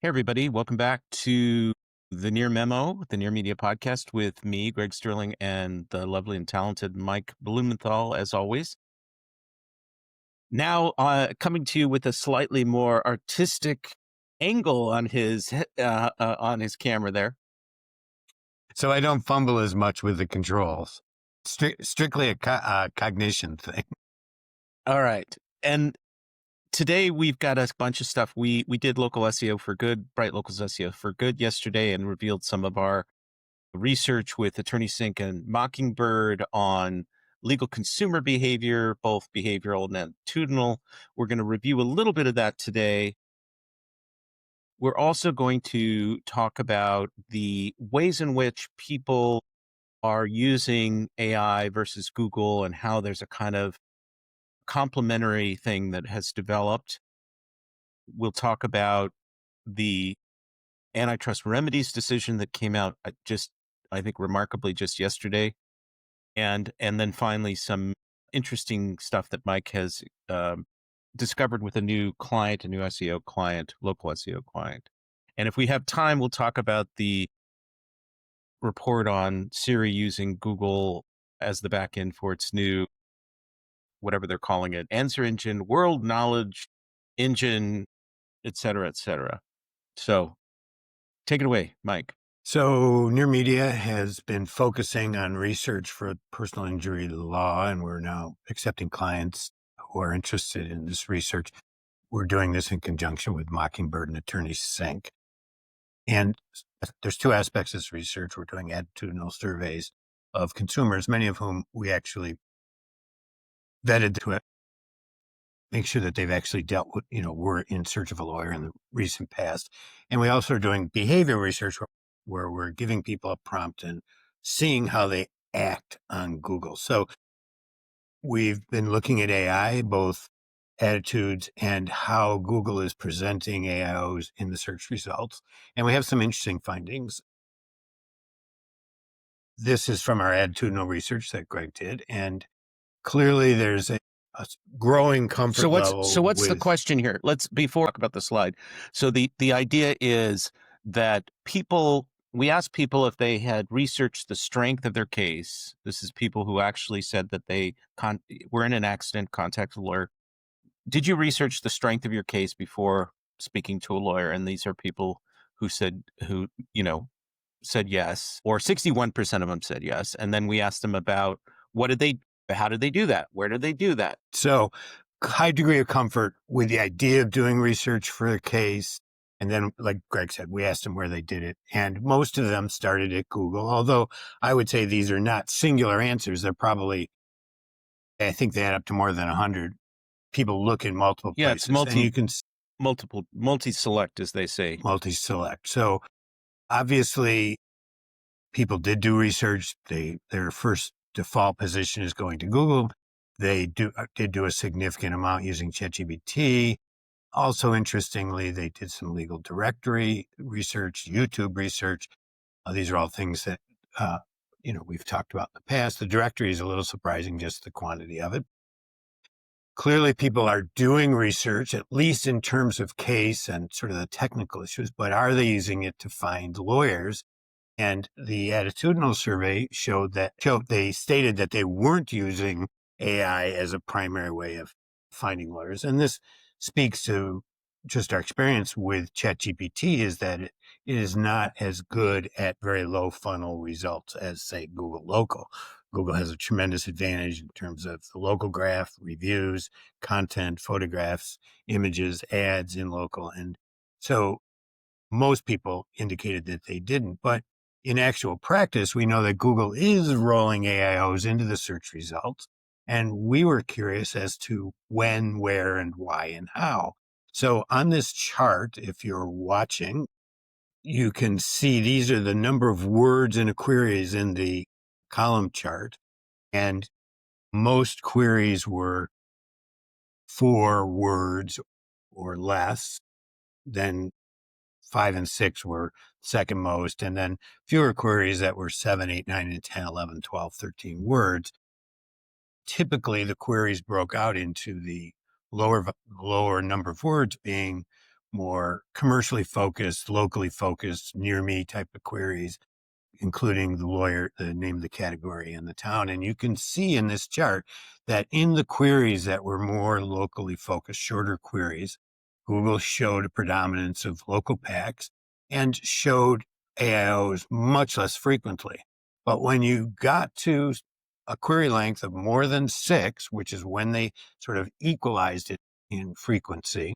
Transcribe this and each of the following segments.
Hey, everybody. Welcome back to the Near Memo, the Near Media Podcast with me, Greg Sterling, and the lovely and talented Mike Blumenthal, as always. Now, coming to you with a slightly more artistic angle on his camera there. So I don't fumble as much with the controls. Strictly a cognition thing. All right. And today we've got a bunch of stuff. We did local SEO for good, Bright Locals SEO for good yesterday, and revealed some of our research with Attorney Sync and Mockingbird on legal consumer behavior, both behavioral and attitudinal. We're going to review a little bit of that today. We're also going to talk about the ways in which people are using AI versus Google and how there's a kind of complementary thing that has developed. We'll talk about the antitrust remedies decision that came out I think remarkably just yesterday. And then finally, some interesting stuff that Mike has discovered with a new client, a new SEO client, local SEO client. And if we have time, we'll talk about the report on Siri using Google as the backend for its new, whatever they're calling it, answer engine, world knowledge engine, et cetera, et cetera. So take it away, Mike. So Near Media has been focusing on research for personal injury law, and we're now accepting clients who are interested in this research. We're doing this in conjunction with Mockingbird and Attorney Sync. And there's two aspects of this research. We're doing attitudinal surveys of consumers, many of whom we actually vetted to make sure that they've actually dealt with, were in search of a lawyer in the recent past. And we also are doing behavior research where we're giving people a prompt and seeing how they act on Google. So we've been looking at AI, both attitudes and how Google is presenting AIOs in the search results. And we have some interesting findings. This is from our attitudinal research that Greg did. And clearly there's a growing comfort level. So what's the question here? Before we talk about the slide. So the idea is that we asked people if they had researched the strength of their case. This is people who actually said that they were in an accident, contacted a lawyer. Did you research the strength of your case before speaking to a lawyer? And these are people who said yes, or 61% of them said yes. And then we asked them about how did they do that? Where did they do that? So high degree of comfort with the idea of doing research for a case. And then, like Greg said, we asked them where they did it. And most of them started at Google, although I would say these are not singular answers. They're probably, I think they add up to more than 100. People look in multiple places. It's multi-select, as they say. Multi-select. So obviously, people did do research. Their first default position is going to Google. They did do a significant amount using ChatGPT. Also, interestingly, they did some legal directory research, YouTube research. These are all things that, we've talked about in the past. The directory is a little surprising, just the quantity of it. Clearly, people are doing research, at least in terms of case and sort of the technical issues, but are they using it to find lawyers? And the attitudinal survey they stated that they weren't using AI as a primary way of finding lawyers. And this speaks to just our experience with ChatGPT, is that it is not as good at very low funnel results as, say, Google Local. Google has a tremendous advantage in terms of the local graph, reviews, content, photographs, images, ads in local. And so most people indicated that they didn't. But in actual practice, we know that Google is rolling AIOs into the search results. And we were curious as to when, where, and why, and how. So on this chart, if you're watching, you can see these are the number of words in a query is in the column chart. And most queries were 4 words or less. Then 5 and 6 were second most. And then fewer queries that were 7, 8, 9, and 10, 11, 12, 13 words. Typically, the queries broke out into the lower number of words being more commercially focused, locally focused, near me type of queries, including the lawyer, the name of the category and the town. And you can see in this chart that in the queries that were more locally focused, shorter queries, Google showed a predominance of local packs and showed AIOs much less frequently. But when you got to a query length of more than 6, which is when they sort of equalized it in frequency,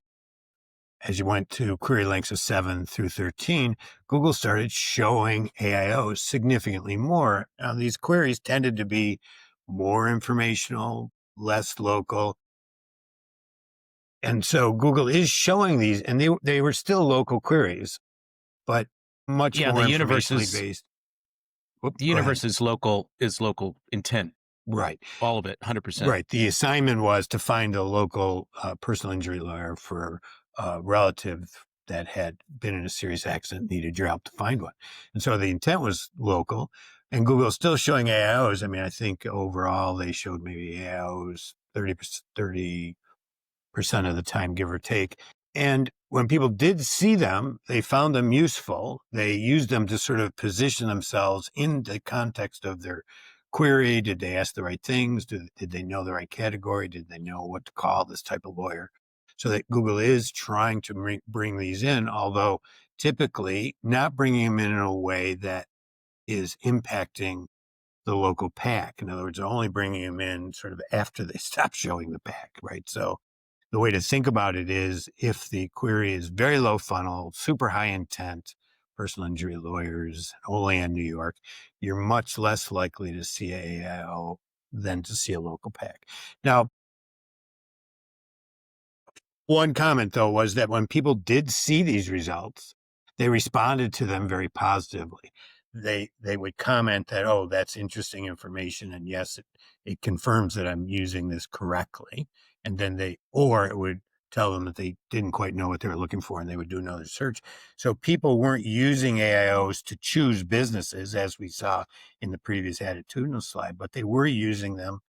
as you went to query lengths of 7 through 13, Google started showing AIOs significantly more. Now, these queries tended to be more informational, less local. And so Google is showing these, and they were still local queries, but much Yeah, more informationally based. Whoop, the go ahead. universe is local intent. Right. All of it, 100%. Right. The assignment was to find a local personal injury lawyer for a relative that had been in a serious accident, needed your help to find one. And so the intent was local, and Google's still showing AIOs. I mean, I think overall they showed maybe AIOs 30% of the time, give or take. And when people did see them, they found them useful. They used them to sort of position themselves in the context of their query. Did they ask the right things? Did they know the right category? Did they know what to call this type of lawyer? So that Google is trying to bring these in, although typically not bringing them in a way that is impacting the local pack. In other words, only bringing them in sort of after they stop showing the pack, right? So the way to think about it is if the query is very low funnel, super high intent, personal injury lawyers, only in New York, you're much less likely to see a AIO than to see a local pack. Now, one comment, though, was that when people did see these results, they responded to them very positively. They would comment that, oh, that's interesting information. And yes, it confirms that I'm using this correctly. And then or it would tell them that they didn't quite know what they were looking for and they would do another search. So people weren't using AIOs to choose businesses, as we saw in the previous attitudinal slide, but they were using them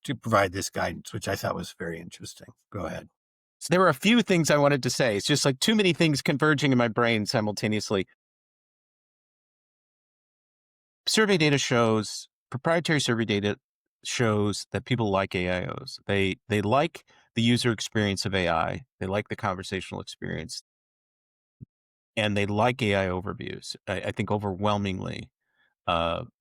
to provide this guidance, which I thought was very interesting. Go ahead. So there were a few things I wanted to say. It's just like too many things converging in my brain simultaneously. Proprietary survey data shows that people like AIOs. They like the user experience of AI. They like the conversational experience, and they like AI overviews. I think overwhelmingly.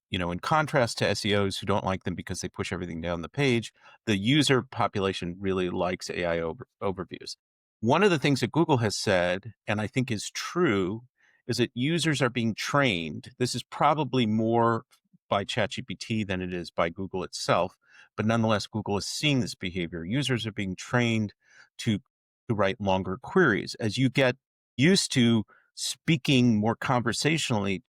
In contrast to SEOs who don't like them because they push everything down the page, the user population really likes AI overviews. One of the things that Google has said, and I think is true, is that users are being trained. This is probably more by ChatGPT than it is by Google itself, but nonetheless, Google is seeing this behavior. Users are being trained to write longer queries. As you get used to speaking more conversationally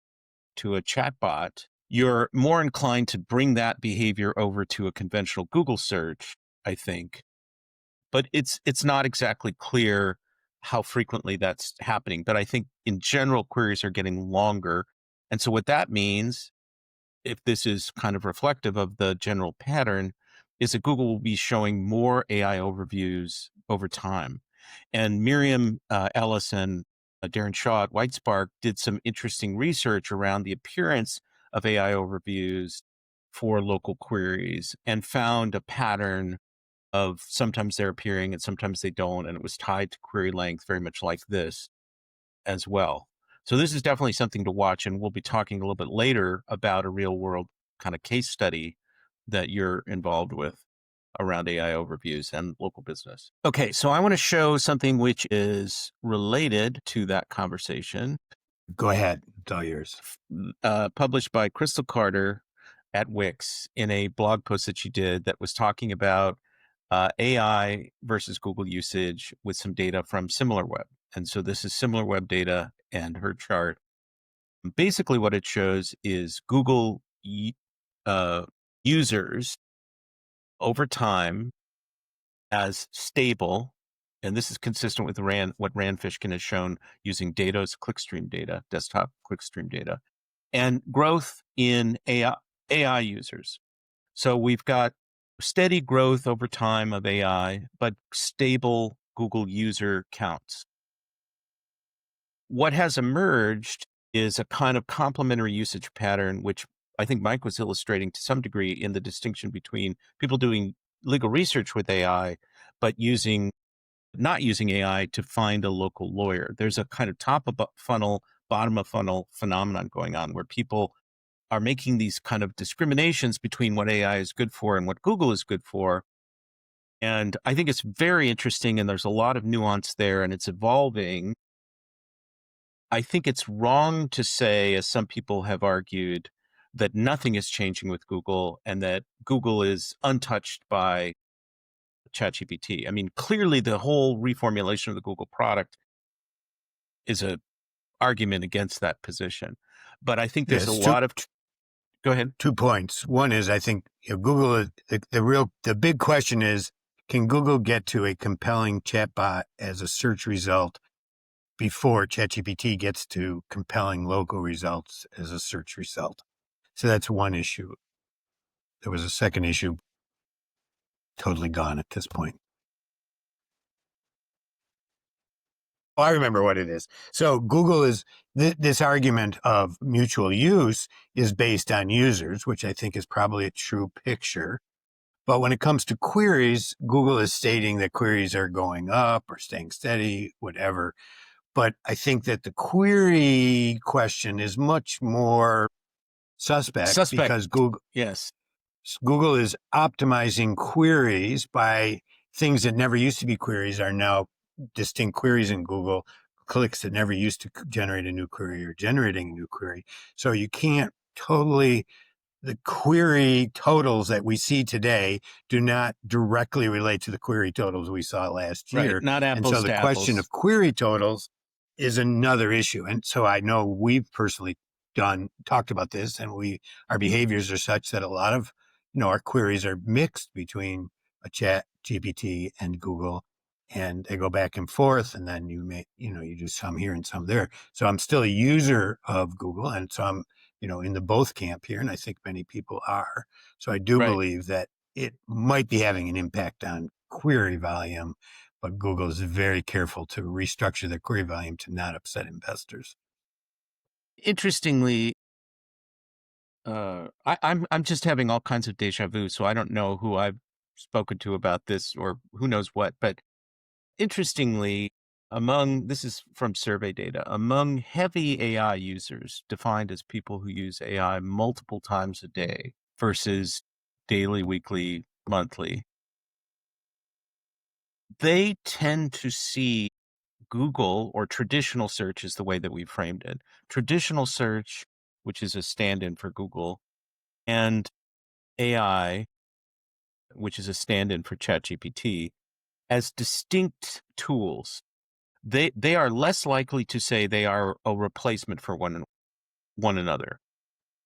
to a chatbot, you're more inclined to bring that behavior over to a conventional Google search, I think. But it's not exactly clear how frequently that's happening. But I think in general, queries are getting longer. And so what that means, if this is kind of reflective of the general pattern, is that Google will be showing more AI overviews over time. And Miriam Ellis and Darren Shaw at Whitespark did some interesting research around the appearance of AI overviews for local queries and found a pattern of sometimes they're appearing and sometimes they don't. And it was tied to query length, very much like this as well. So this is definitely something to watch. And we'll be talking a little bit later about a real world kind of case study that you're involved with around AI overviews and local business. Okay, so I want to show something which is related to that conversation. Go ahead. It's all yours. Published by Crystal Carter at Wix in a blog post that she did that was talking about AI versus Google usage with some data from Similarweb. And so this is Similarweb data and her chart. Basically, what it shows is Google users over time as stable, and this is consistent with what Rand Fishkin has shown using Data's clickstream data, desktop clickstream data, and growth in AI users. So we've got steady growth over time of AI, but stable Google user counts. what has emerged is a kind of complementary usage pattern, which I think Mike was illustrating to some degree in the distinction between people doing legal research with AI, but not using AI to find a local lawyer. There's a kind of top of funnel, bottom of funnel phenomenon going on where people are making these kind of discriminations between what AI is good for and what Google is good for. And I think it's very interesting, and there's a lot of nuance there, and it's evolving. I think it's wrong to say, as some people have argued, that nothing is changing with Google and that Google is untouched by ChatGPT. I mean, clearly the whole reformulation of the Google product is a argument against that position. But I think there's a Yes, lot of go ahead. 2 points. One is, I think, Google is the big question is, can Google get to a compelling chatbot as a search result before ChatGPT gets to compelling local results as a search result? So that's one issue. There was a second issue, totally gone at this point. Oh, I remember what it is. So Google is this argument of mutual use is based on users, which I think is probably a true picture. But when it comes to queries, Google is stating that queries are going up or staying steady, whatever. But I think that the query question is much more suspect because Yes. Google is optimizing queries by things that never used to be queries are now distinct queries in Google, clicks that never used to generate a new query or generating a new query. So you can't totally, the query totals that we see today do not directly relate to the query totals we saw last Right. year. Not And so apples the to question apples. of query totals is another issue. And so I know we've personally talked about this, and our behaviors are such that a lot of, our queries are mixed between a chat GPT and Google, and they go back and forth, and then you do some here and some there. So I'm still a user of Google, and so I'm, in the both camp here, and I think many people are. So I do Right. believe that it might be having an impact on query volume, but Google is very careful to restructure their query volume to not upset investors. Interestingly, I'm just having all kinds of deja vu, so I don't know who I've spoken to about this or who knows what. But interestingly, this is from survey data, among heavy AI users, defined as people who use AI multiple times a day versus daily, weekly, monthly, they tend to see Google, or traditional search is the way that we framed it. Traditional search, which is a stand-in for Google, and AI, which is a stand-in for ChatGPT, as distinct tools. They are less likely to say they are a replacement for one another.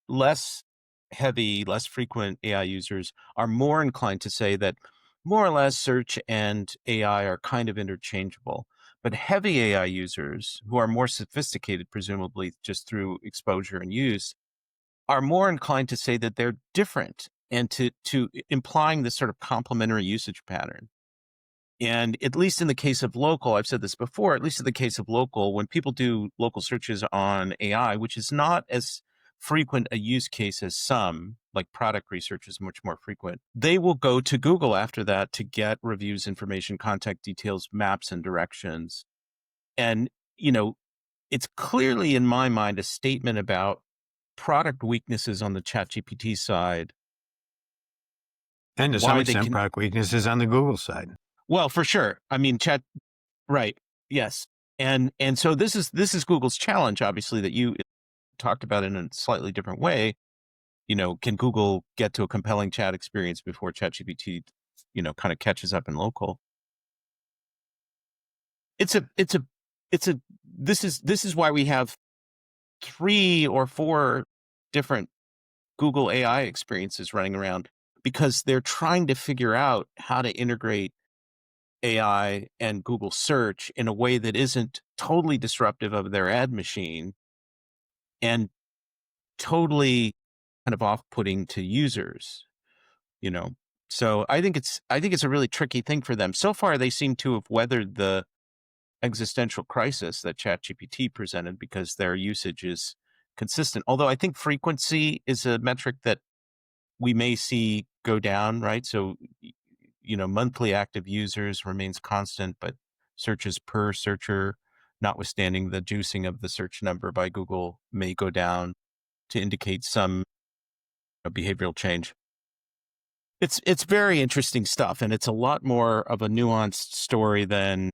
Less heavy, less frequent AI users are more inclined to say that more or less search and AI are kind of interchangeable. But heavy AI users, who are more sophisticated, presumably just through exposure and use, are more inclined to say that they're different and to implying this sort of complementary usage pattern. And at least in the case of local, I've said this before, at least in the case of local, when people do local searches on AI, which is not as frequent a use case as some, like product research is much more frequent, they will go to Google after that to get reviews, information, contact details, maps, and directions. And, it's clearly in my mind a statement about product weaknesses on the ChatGPT side, And to some why they extent, can, product weaknesses on the Google side. well, for sure. I mean, right. Yes. And so this is Google's challenge, obviously, that you talked about in a slightly different way. Can Google get to a compelling chat experience before ChatGPT, kind of catches up in local? It's a it's a it's a this is why we have 3 or 4 different Google AI experiences running around, because they're trying to figure out how to integrate AI and Google search in a way that isn't totally disruptive of their ad machine and totally kind of off-putting to users, you know. So I think it's a really tricky thing for them. So far, they seem to have weathered existential crisis that ChatGPT presented because their usage is consistent. Although I think frequency is a metric that we may see go down, right? So, monthly active users remains constant, but searches per searcher, notwithstanding the juicing of the search number by Google, may go down to indicate some behavioral change. It's very interesting stuff, and it's a lot more of a nuanced story than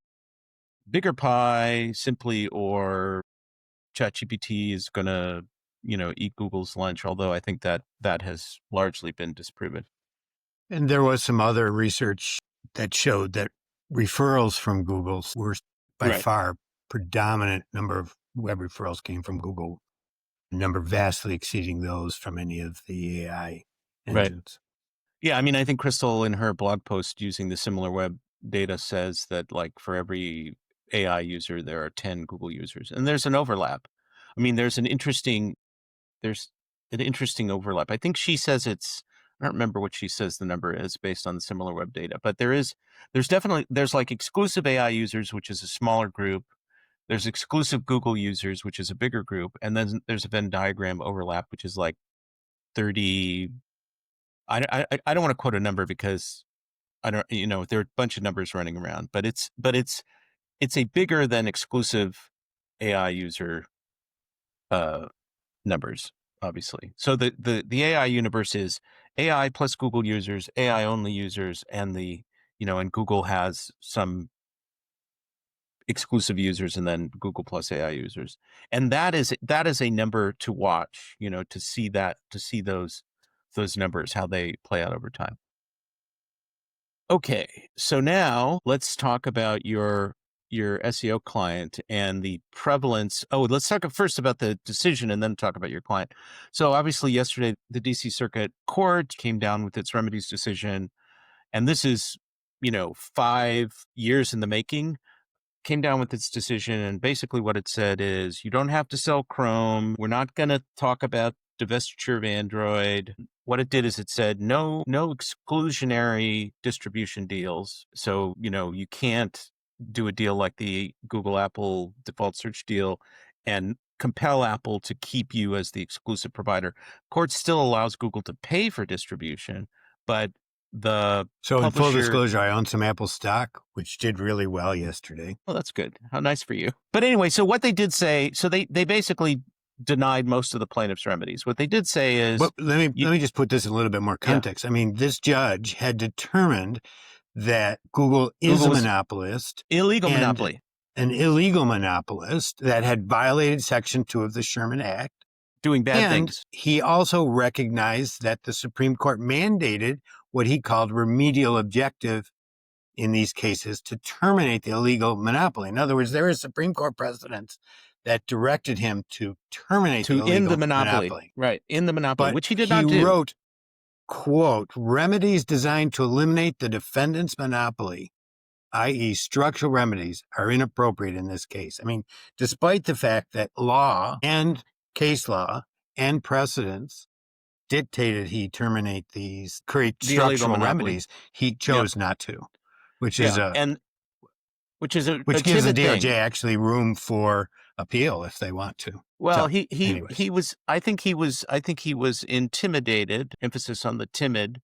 Bigger Pie simply or ChatGPT is going to, eat Google's lunch. Although I think that has largely been disproven. And there was some other research that showed that referrals from Google were by Right. far predominant number of web referrals came from Google, a number vastly exceeding those from any of the AI Right. engines. Yeah, I mean, I think Crystal in her blog post using the Similarweb data says that like for every AI user, there are 10 Google users, and there's an overlap. I mean, there's an interesting overlap. I think she says I don't remember what she says the number is based on the Similarweb data, but there's like exclusive AI users, which is a smaller group. There's exclusive Google users, which is a bigger group, and then there's a Venn diagram overlap, which is like 30. I don't want to quote a number because I don't, there are a bunch of numbers running around, but it's a bigger than exclusive AI user numbers, obviously. So the AI universe is AI plus Google users, AI only users, and and Google has some exclusive users and then Google plus AI users. And that is a number to watch, to see those numbers, how they play out over time. Okay, so now let's talk about your SEO client and the prevalence. Oh, let's talk first about the decision and then talk about your client. So obviously yesterday the DC Circuit Court came down with its remedies decision, and this is, 5 years in the making. Came down with its decision, and basically what it said is you don't have to sell Chrome. We're not going to talk about divestiture of Android. What it did is it said no exclusionary distribution deals. So, you can't do a deal like the Google Apple default search deal and compel Apple to keep you as the exclusive provider. Court still allows Google to pay for distribution, but the So in full publisher. disclosure, I own some Apple stock, which did really well yesterday. Well, that's good. How nice for you. But anyway, so what they did say, so they basically denied most of the plaintiff's remedies. What they did say is, But let me just put this in a little bit more yeah, context. I mean, this judge had determined that Google is Google a was monopolist illegal and monopoly, an illegal monopolist that had violated Section 2 of the Sherman Act. doing bad And things. he also recognized that the Supreme Court mandated what he called remedial objective in these cases to terminate the illegal monopoly. In other words, there is Supreme Court precedent that directed him to terminate the To end the illegal monopoly, monopoly. right? In the monopoly, But which he did he not do. wrote, quote, remedies designed to eliminate the defendant's monopoly, i.e. structural remedies, are inappropriate in this case. I mean, despite the fact that law and case law and precedents dictated he terminate these, create The illegal structural monopoly. remedies, he Yeah, chose not to, which is yeah, and which is a which gives the timid DOJ thing. actually room for appeal if they want to. Well, So, he he anyways, he was. I think he was intimidated. Emphasis on the timid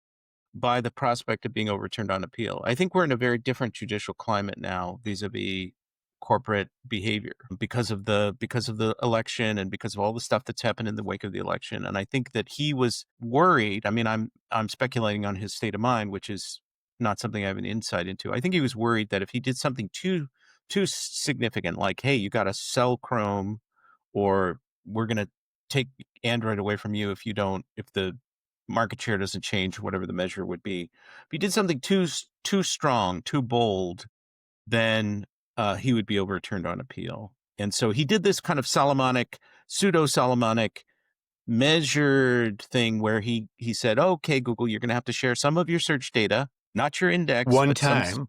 by the prospect of being overturned on appeal. I think we're in a very different judicial climate now vis-a-vis corporate behavior because of the election and because of all the stuff that's happened in the wake of the election. And I think that he was worried. I mean, I'm speculating on his state of mind, which is not something I have an insight into. I think he was worried that if he did something too significant, like, hey, you got to sell Chrome, or we're going to take Android away from you if the market share doesn't change, whatever the measure would be. If he did something too strong, too bold, then he would be overturned on appeal. And so he did this kind of pseudo Solomonic, measured thing where he said, "Okay, Google, you're going to have to share some of your search data, not your index, one but some, time,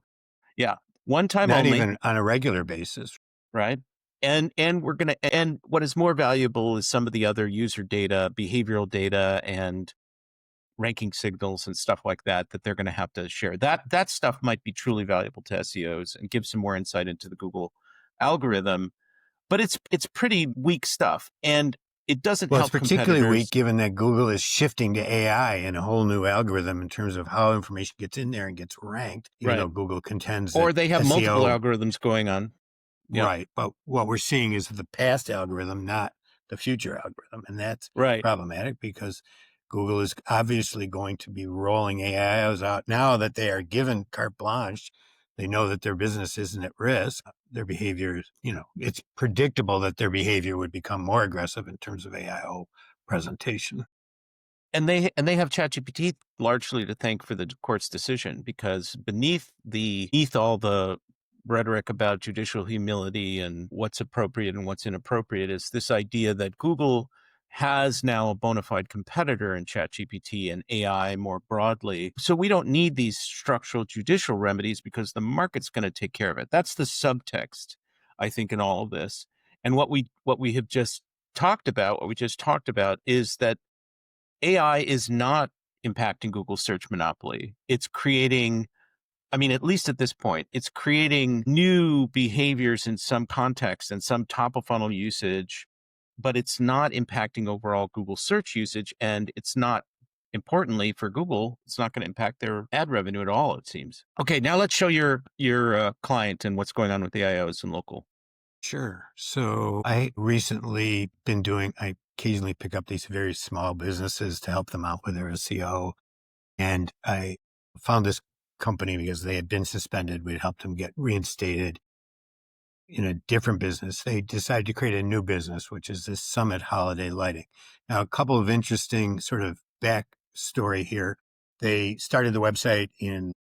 yeah, one time not only, even on a regular basis. right? And we're going to, and what is more valuable is some of the other user data, behavioral data, and ranking signals and stuff like that they're going to have to share. That stuff might be truly valuable to SEOs and give some more insight into the Google algorithm, but it's pretty weak stuff, and it doesn't Well, it's help particularly weak competitors. given that Google is shifting to AI and a whole new algorithm in terms of how information gets in there and gets ranked, even Right. though Google contends that Or they have multiple SEO. algorithms going on. Yep. Right. But what we're seeing is the past algorithm, not the future algorithm. And that's Right. problematic because Google is obviously going to be rolling AIOs out now that they are given carte blanche. They know that their business isn't at risk. Their behavior, it's predictable that their behavior would become more aggressive in terms of AIO presentation. And they have ChatGPT largely to thank for the court's decision, because beneath all the rhetoric about judicial humility and what's appropriate and what's inappropriate is this idea that Google has now a bona fide competitor in ChatGPT and AI more broadly. So we don't need these structural judicial remedies because the market's going to take care of it. That's the subtext, I think, in all of this. And what we just talked about is that AI is not impacting Google's search monopoly. It's creating, I mean, at least at this point, it's creating new behaviors in some context and some top of funnel usage, but it's not impacting overall Google search usage. And it's not, importantly for Google, it's not going to impact their ad revenue at all, it seems. Okay, now let's show your client and what's going on with the AIOs and local. Sure. So I occasionally pick up these very small businesses to help them out with their SEO. And I found this company because they had been suspended. We'd helped them get reinstated in a different business. They decided to create a new business, which is this Summit Holiday Lighting. Now, a couple of interesting sort of backstory here. They started the website in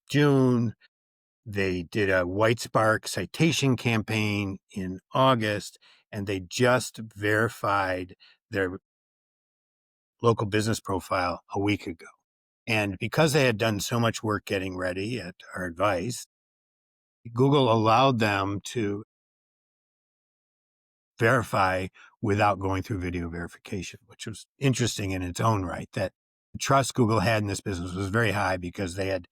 June. They did a White Spark citation campaign in August, and they just verified their local business profile a week ago. And because they had done so much work getting ready at our advice, Google allowed them to verify without going through video verification, which was interesting in its own right. That the trust Google had in this business was very high because they had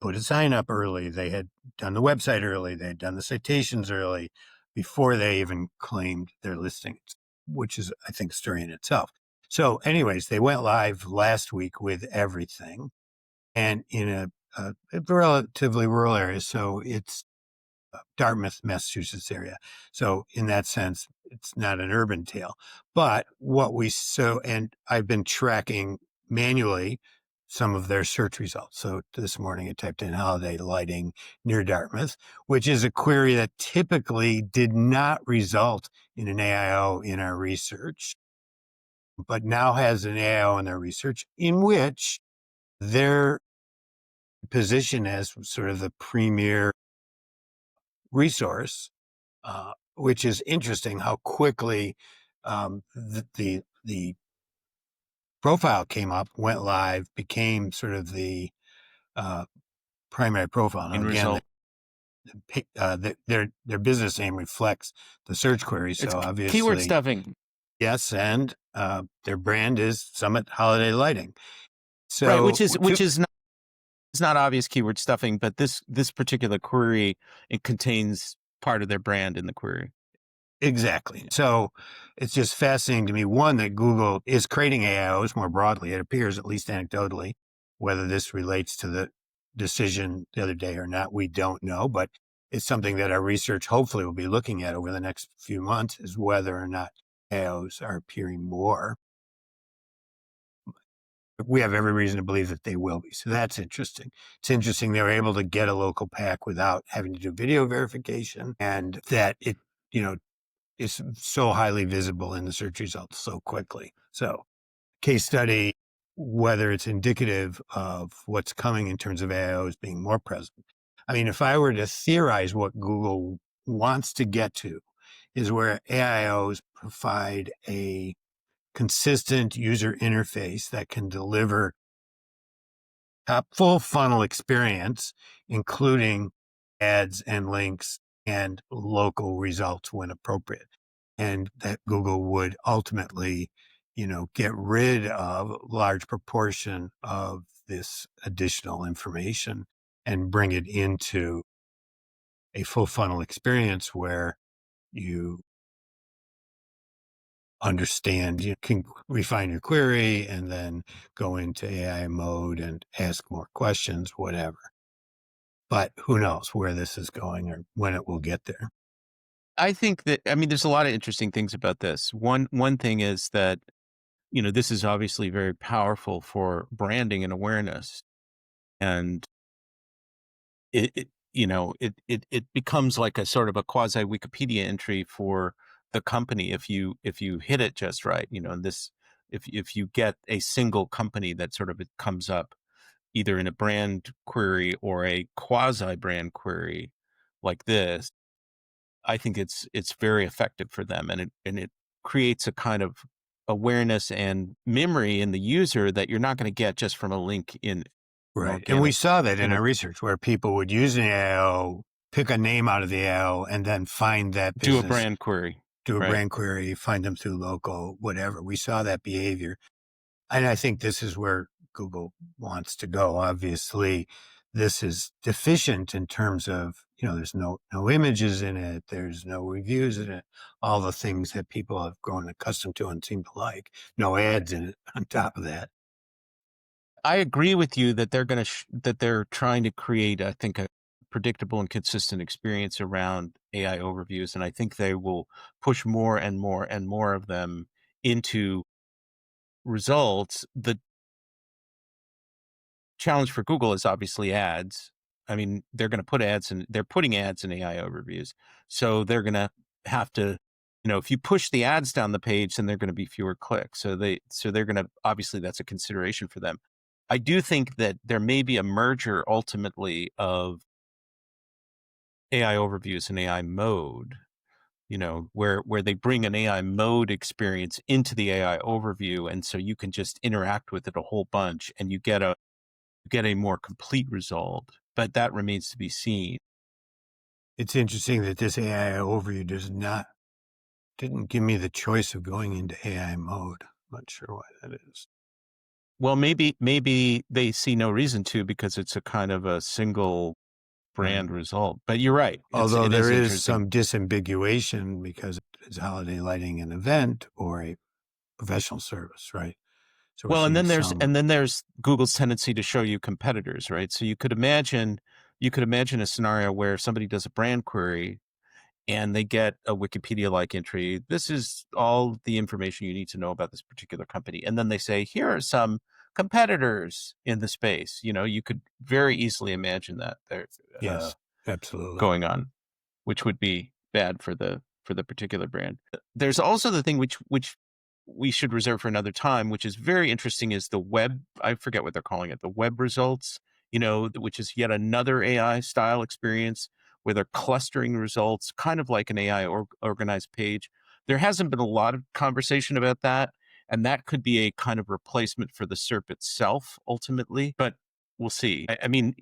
put a sign up early. They had done the website early. They had done the citations early before they even claimed their listings, which is, I think, a story in itself. So anyways, they went live last week with everything and in a relatively rural area. So it's Dartmouth, Massachusetts area. So in that sense, it's not an urban tale. But and I've been tracking manually some of their search results. So this morning I typed in holiday lighting near Dartmouth, which is a query that typically did not result in an AIO in our research, but now has an AIO in their research in which their position as sort of the premier resource, which is interesting how quickly the profile came up, went live, became sort of the uh, primary profile. Now In again, result, their business name reflects the search query, it's so keyword obviously stuffing. yes, and their brand is Summit Holiday Lighting. Right, So which is not, it's not obvious keyword stuffing, but this particular query, it contains part of their brand in the query. exactly. So it's just fascinating to me, one, that Google is creating AIOs more broadly. It appears, at least anecdotally, whether this relates to the decision the other day or not, we don't know. But it's something that our research hopefully will be looking at over the next few months, is whether or not AIOs are appearing more. We have every reason to believe that they will be. So that's interesting. It's interesting they were able to get a local pack without having to do video verification, and that it, you know, is so highly visible in the search results so quickly. So case study, whether it's indicative of what's coming in terms of AIOs being more present. I mean, if I were to theorize what Google wants to get to is where AIOs provide a consistent user interface that can deliver a full funnel experience, including ads and links and local results when appropriate. And that Google would ultimately, get rid of a large proportion of this additional information and bring it into a full funnel experience where you understand, you can refine your query and then go into AI mode and ask more questions, whatever. But who knows where this is going or when it will get there. I think that, I mean, there's a lot of interesting things about this. One thing is that, this is obviously very powerful for branding and awareness. And it becomes like a sort of a quasi Wikipedia entry for the company if you hit it just right. And this, if you get a single company that sort of it comes up either in a brand query or a quasi brand query like this, I think it's very effective for them, and it creates a kind of awareness and memory in the user that you're not going to get just from a link in an Right. And we organic, saw that in in a our research where people would use an AIO, pick a name out of the AIO, and then find that do a business, brand query, do a right? brand query, find them through local, whatever. We saw that behavior. And I think this is where Google wants to go. Obviously, this is deficient in terms of, there's no images in it, there's no reviews in it, all the things that people have grown accustomed to and seem to like. No ads in it on top of that. I agree with you that they're going to that they're trying to create, I think, a predictable and consistent experience around AI overviews, and I think they will push more and more and more of them into results. The challenge for Google is obviously ads. I mean, they're going to put ads in, they're putting ads in AI overviews. So they're going to have to, if you push the ads down the page, then they're going to be fewer clicks. So they're going to, obviously that's a consideration for them. I do think that there may be a merger ultimately of AI overviews and AI mode, where they bring an AI mode experience into the AI overview. And so you can just interact with it a whole bunch and you get a more complete result, but that remains to be seen. It's interesting that this AI overview didn't give me the choice of going into AI mode. I'm not sure why that is. Well, maybe they see no reason to because it's a kind of a single brand Right. result. But you're right. Although It is there is interesting. some disambiguation because it's holiday lighting an event or a professional service, right? So we're Well, and seeing then there's some, and then there's Google's tendency to show you competitors, right? So you could imagine a scenario where somebody does a brand query and they get a Wikipedia-like entry. This is all the information you need to know about this particular company. And then they say, here are some competitors in the space. You could very easily imagine that there uh, yes, absolutely. going on, which would be bad for the particular brand. There's also the thing which we should reserve for another time, which is very interesting, is the web. I forget what they're calling it, the web results. Which is yet another AI style experience where they're clustering results, kind of like an AI organized page. There hasn't been a lot of conversation about that, and that could be a kind of replacement for the SERP itself ultimately. But we'll see. I mean,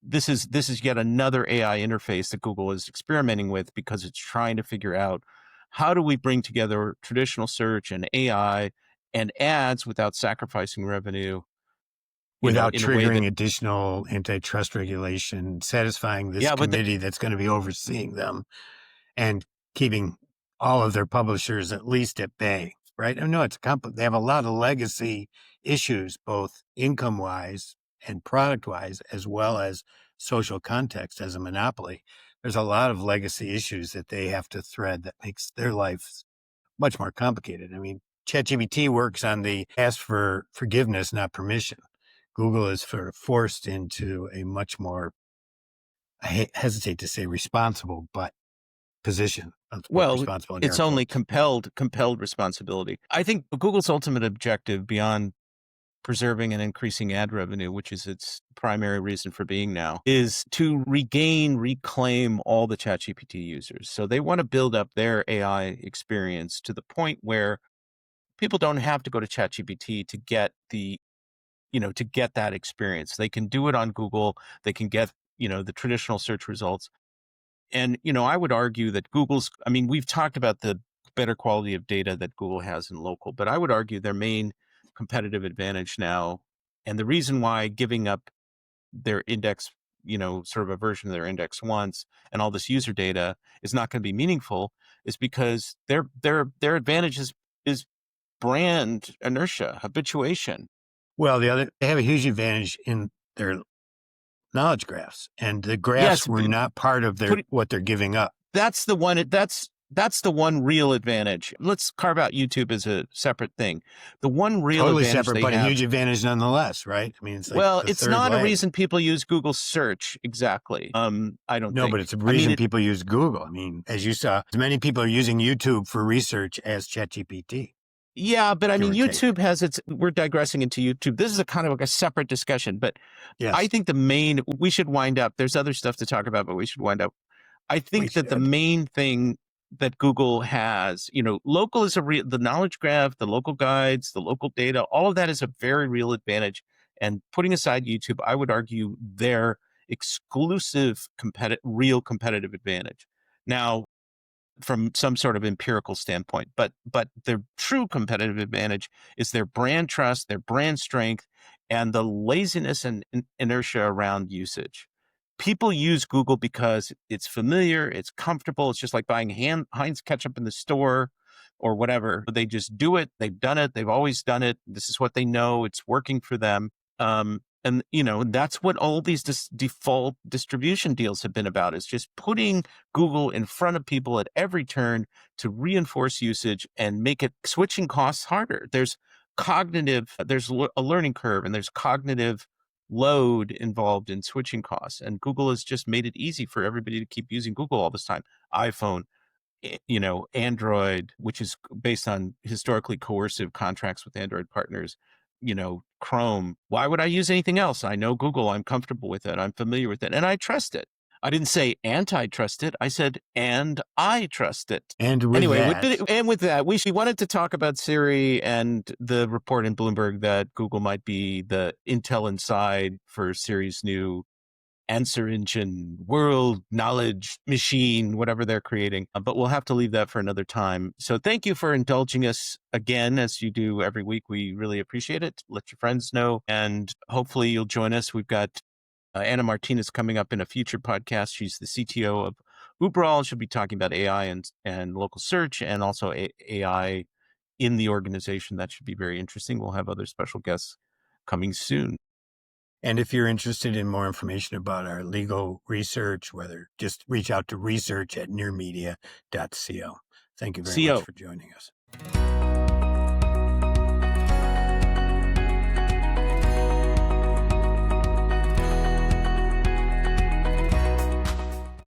this is yet another AI interface that Google is experimenting with because it's trying to figure out how do we bring together traditional search and AI and ads without sacrificing revenue, Without in a way that, triggering additional antitrust regulation, satisfying this yeah, but committee that's going to be overseeing them and keeping all of their publishers at least at bay, right? I know they have a lot of legacy issues, both income wise and product wise, as well as social context as a monopoly. There's a lot of legacy issues that they have to thread that makes their life much more complicated. I mean, ChatGPT works on the ask for forgiveness, not permission. Google is forced into a much more, I hesitate to say responsible, but position. Let's put well, responsible in air it's only quotes. compelled responsibility. I think Google's ultimate objective beyond preserving and increasing ad revenue, which is its primary reason for being now, is to reclaim all the ChatGPT users. So they want to build up their AI experience to the point where people don't have to go to ChatGPT to get that experience. They can do it on Google. They can get, the traditional search results. And, I would argue that I mean, we've talked about the better quality of data that Google has in local, but I would argue their main competitive advantage now, and the reason why giving up their index sort of a version of their index once, and all this user data is not going to be meaningful, is because their advantage is brand inertia, habituation. Well, they have a huge advantage in their knowledge graphs, and the graphs Yes, were not part of what they're giving up. that's the one. That's the one real advantage. Let's carve out YouTube as a separate thing. The one real Totally advantage separate, they but a have, huge advantage nonetheless, right? I mean, it's like well, the it's third not a leg. reason people use Google search exactly. I don't No, think. but it's a reason people use Google. I mean, as you saw, as many people are using YouTube for research as ChatGPT. Yeah, but I mean, Give or take. YouTube has we're digressing into YouTube. This is a kind of like a separate discussion, but Yes, I think we should wind up. There's other stuff to talk about, but we should wind up. I we think that the should. main thing that Google has, local is the knowledge graph, the local guides, the local data, all of that is a very real advantage. And putting aside YouTube, I would argue their exclusive real competitive advantage. Now, from some sort of empirical standpoint, but their true competitive advantage is their brand trust, their brand strength, and the laziness and inertia around usage. People use Google because it's familiar, it's comfortable. It's just like buying Heinz ketchup in the store or whatever. They just do it. They've done it. They've always done it. This is what they know. It's working for them. And that's what all these default distribution deals have been about, is just putting Google in front of people at every turn to reinforce usage and make it switching costs harder. There's a learning curve, and there's cognitive load involved in switching costs. And Google has just made it easy for everybody to keep using Google all this time. iPhone, Android, which is based on historically coercive contracts with Android partners, Chrome. Why would I use anything else? I know Google. I'm comfortable with it. I'm familiar with it, and I trust it. I didn't say anti-trust it. I said, and I trust it. And with Anyway, that, we wanted to talk about Siri and the report in Bloomberg that Google might be the Intel Inside for Siri's new answer engine, world knowledge machine, whatever they're creating. But we'll have to leave that for another time. So thank you for indulging us again, as you do every week. We really appreciate it. Let your friends know, and hopefully you'll join us. We've got Anna Martinez coming up in a future podcast. She's the CTO of Uberall. She'll be talking about AI and local search, and also AI in the organization. That should be very interesting. We'll have other special guests coming soon. and if you're interested in more information about our legal research, just reach out to research@nearmedia.co. Thank you very much for joining us.